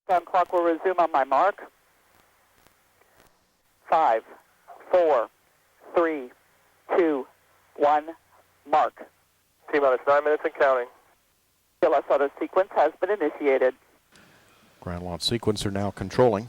Countdown clock will resume on my mark. 5, 4, 3, 2, 1, mark. T-minus 9 minutes and counting. TLS auto sequence has been initiated. Ground launch sequencer now controlling.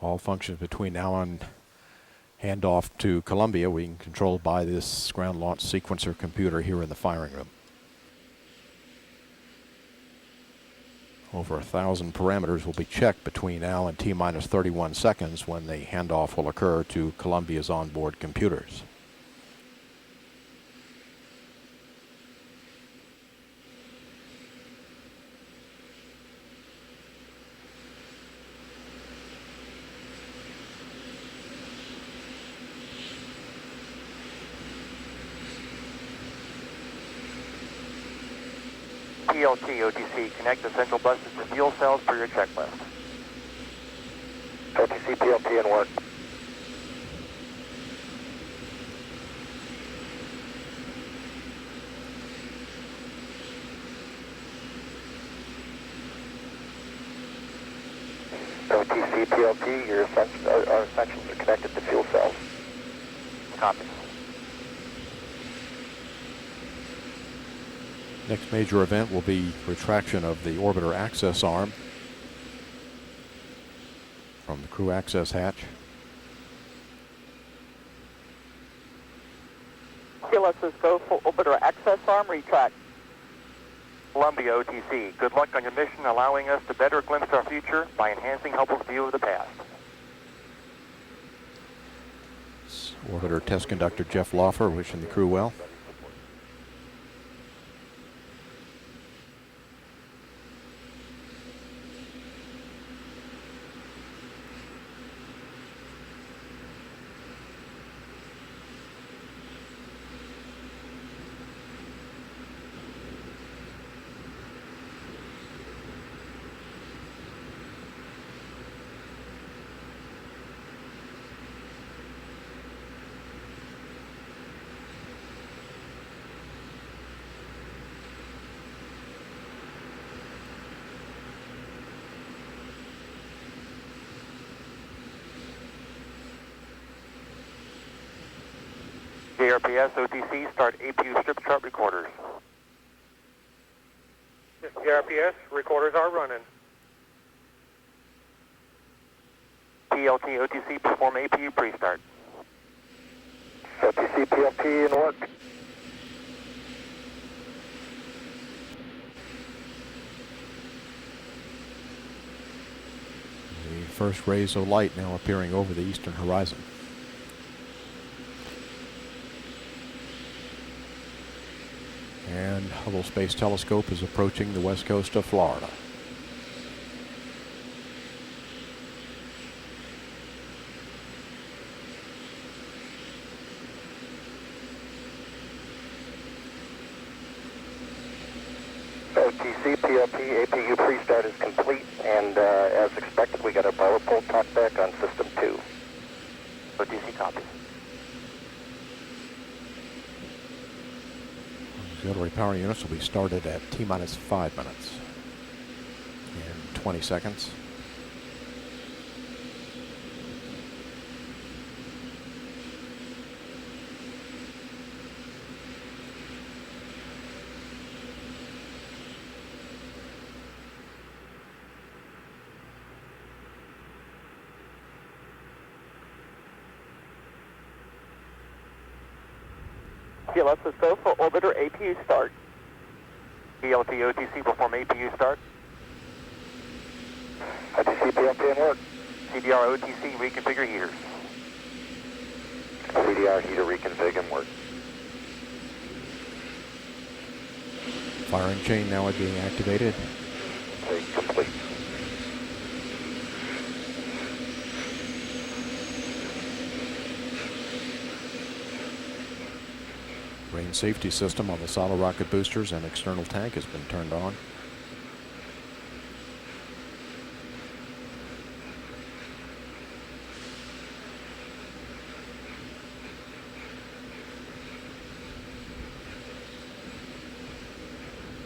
All functions between now and handoff to Columbia being controlled by this ground launch sequencer computer here in the firing room. Over 1,000 parameters will be checked between now and T-minus 31 seconds when the handoff will occur to Columbia's onboard computers. PLT OTC, connect the central buses to fuel cells per your checklist. OTC PLT in work. OTC PLT, our sections are connected to fuel cells. Copy. Next major event will be retraction of the orbiter access arm from the crew access hatch. TLS's go for orbiter access arm retract. Columbia OTC, good luck on your mission allowing us to better glimpse our future by enhancing Hubble's view of the past. It's orbiter test conductor Jeff Laufer wishing the crew well. JRPS OTC, start APU strip chart recorders. JRPS, recorders are running. PLT OTC, perform APU pre-start. OTC PLT in work. The first rays of light now appearing over the eastern horizon. And Hubble Space Telescope is approaching the west coast of Florida. OTC, PLT, APU pre-start is complete, and as expected, we got a power pole talkback on System 2. OTC copy. Auxiliary power units will be started at T-minus 5 minutes and 20 seconds. TLS's go for orbiter APU start. PLT OTC, perform APU start. OTC PLT in work. CDR OTC, reconfigure heaters. CDR heater reconfig in work. Firing chain now being activated. Okay, complete. Range safety system on the solid rocket boosters and external tank has been turned on.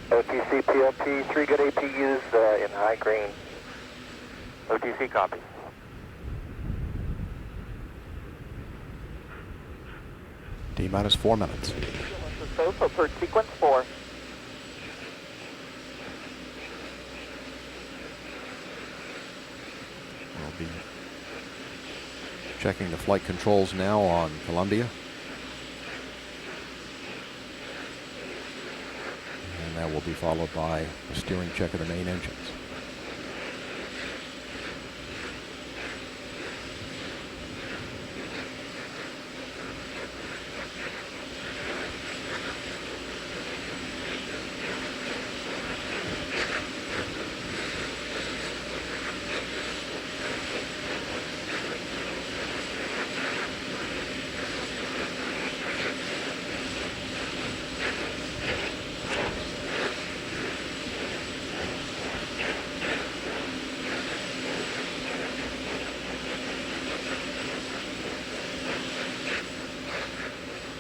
OTC OTC PLP, 3 good APUs in high green. OTC copy. T-minus 4 minutes. Go for per sequence 4. We'll be checking the flight controls now on Columbia. And that will be followed by a steering check of the main engines.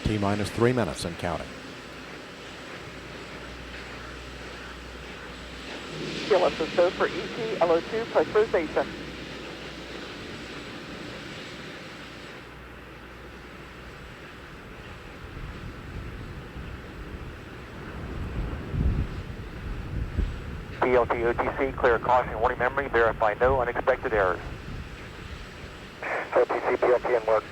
T-minus 3 minutes and counting. TLS go for ET LO2 pressurization. PLT OTC, clear caution, warning memory, verify no unexpected errors. OTC PLP in work.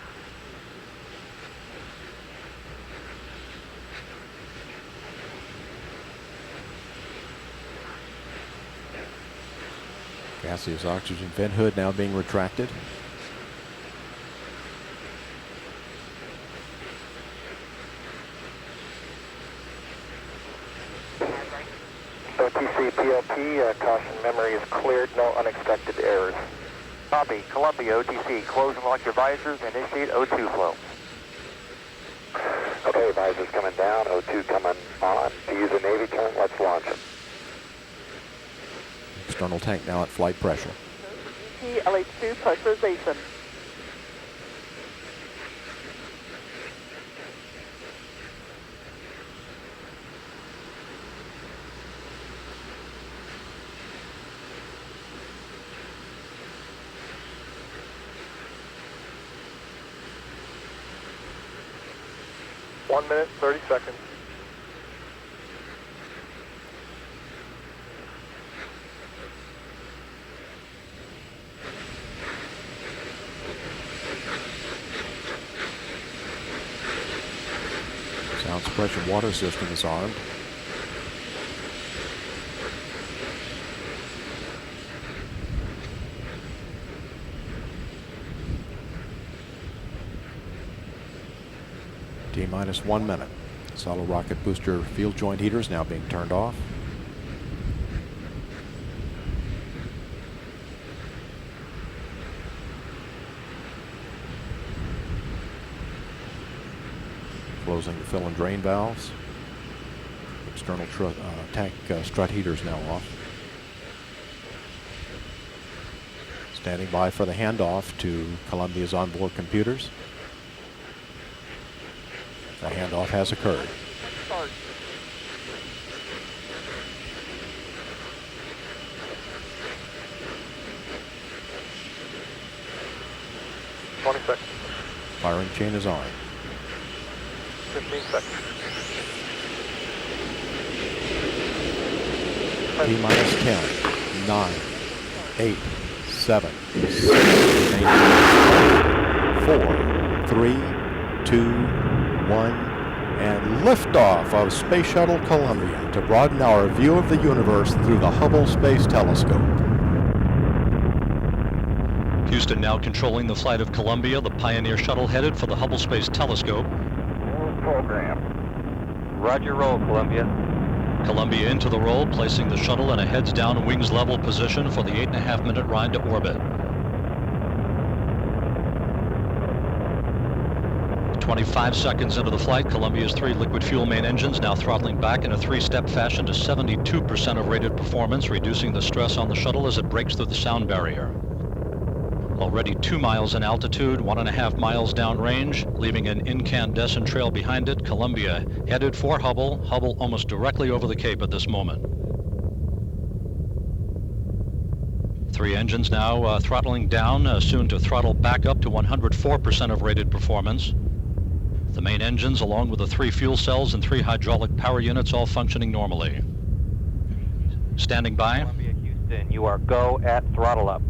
Gaseous oxygen vent hood now being retracted. OTC PLP, caution memory is cleared, no unexpected errors. Copy, Columbia OTC, close and lock your visors, initiate O2 flow. Okay, visors coming down, O2 coming on. To use a Navy term, let's launch it. External tank now at flight pressure. ET LH2 pressurization. One minute, 30 seconds. Sound suppression water system is armed. T-minus 1 minute. Solid rocket booster field joint heaters now being turned off. Closing the fill and drain valves. External tank strut heaters now off. Standing by for the handoff to Columbia's onboard computers. The handoff has occurred. Start. Firing chain is on. 15 seconds. T-minus 10, 9, 8, 7, 6, 4, 3, 2, 1, and liftoff of Space Shuttle Columbia to broaden our view of the universe through the Hubble Space Telescope. Houston now controlling the flight of Columbia, the Pioneer shuttle headed for the Hubble Space Telescope. Program. Roger, roll, Columbia. Columbia into the roll, placing the shuttle in a heads-down, wings-level position for the 8.5-minute ride to orbit. 25 seconds into the flight, Columbia's 3 liquid fuel main engines now throttling back in a 3-step fashion to 72% of rated performance, reducing the stress on the shuttle as it breaks through the sound barrier. Already 2 miles in altitude, 1.5 miles downrange, leaving an incandescent trail behind it. Columbia headed for Hubble, Hubble almost directly over the Cape at this moment. Three engines now throttling down, soon to throttle back up to 104% of rated performance. The main engines, along with the 3 fuel cells and 3 hydraulic power units, all functioning normally. Standing by. Columbia, Houston, you are go at throttle up.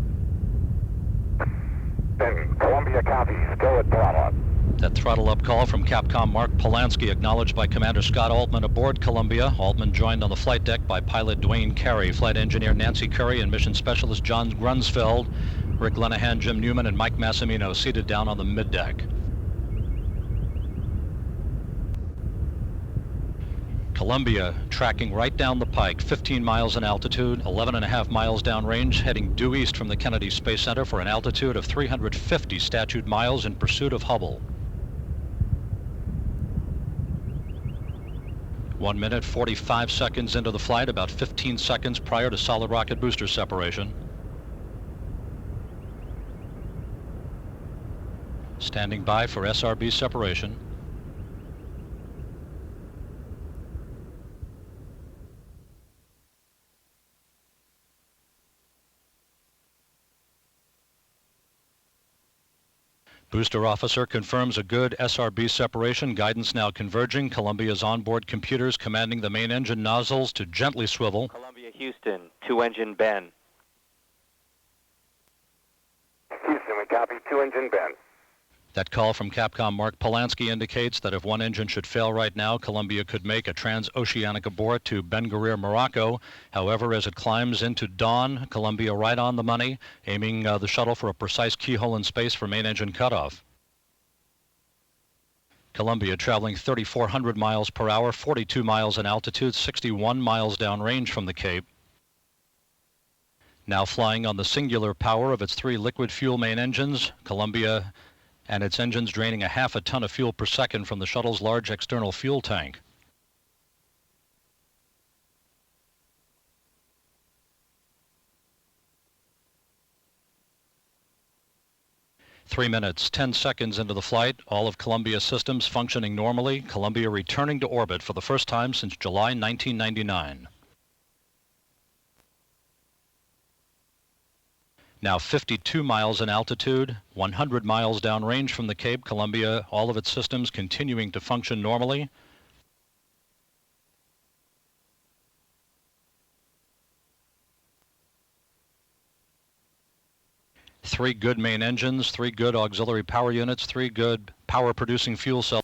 Then Columbia copies, go at throttle up. That throttle up call from Capcom Mark Polanski, acknowledged by Commander Scott Altman aboard Columbia. Altman joined on the flight deck by pilot Dwayne Carey, flight engineer Nancy Curry, and mission specialist John Grunsfeld. Rick Lenahan, Jim Newman, and Mike Massimino seated down on the middeck. Columbia tracking right down the pike, 15 miles in altitude, 11.5 miles downrange, heading due east from the Kennedy Space Center for an altitude of 350 statute miles in pursuit of Hubble. 1 minute, 45 seconds into the flight, about 15 seconds prior to solid rocket booster separation. Standing by for SRB separation. Booster officer confirms a good SRB separation. Guidance now converging. Columbia's onboard computers commanding the main engine nozzles to gently swivel. Columbia, Houston, 2-engine bend. Houston, we copy, 2-engine bend. That call from Capcom Mark Polanski indicates that if one engine should fail right now, Columbia could make a transoceanic abort to Ben Guerir, Morocco. However, as it climbs into dawn, Columbia right on the money, aiming the shuttle for a precise keyhole in space for main engine cutoff. Columbia traveling 3,400 miles per hour, 42 miles in altitude, 61 miles downrange from the Cape. Now flying on the singular power of its 3 liquid fuel main engines, Columbia and its engines draining a half a ton of fuel per second from the shuttle's large external fuel tank. Three minutes, 10 seconds into the flight, all of Columbia's systems functioning normally, Columbia returning to orbit for the first time since July 1999. Now 52 miles in altitude, 100 miles downrange from the Cape, Columbia, all of its systems continuing to function normally. Three good main engines, 3 good auxiliary power units, 3 good power-producing fuel cells.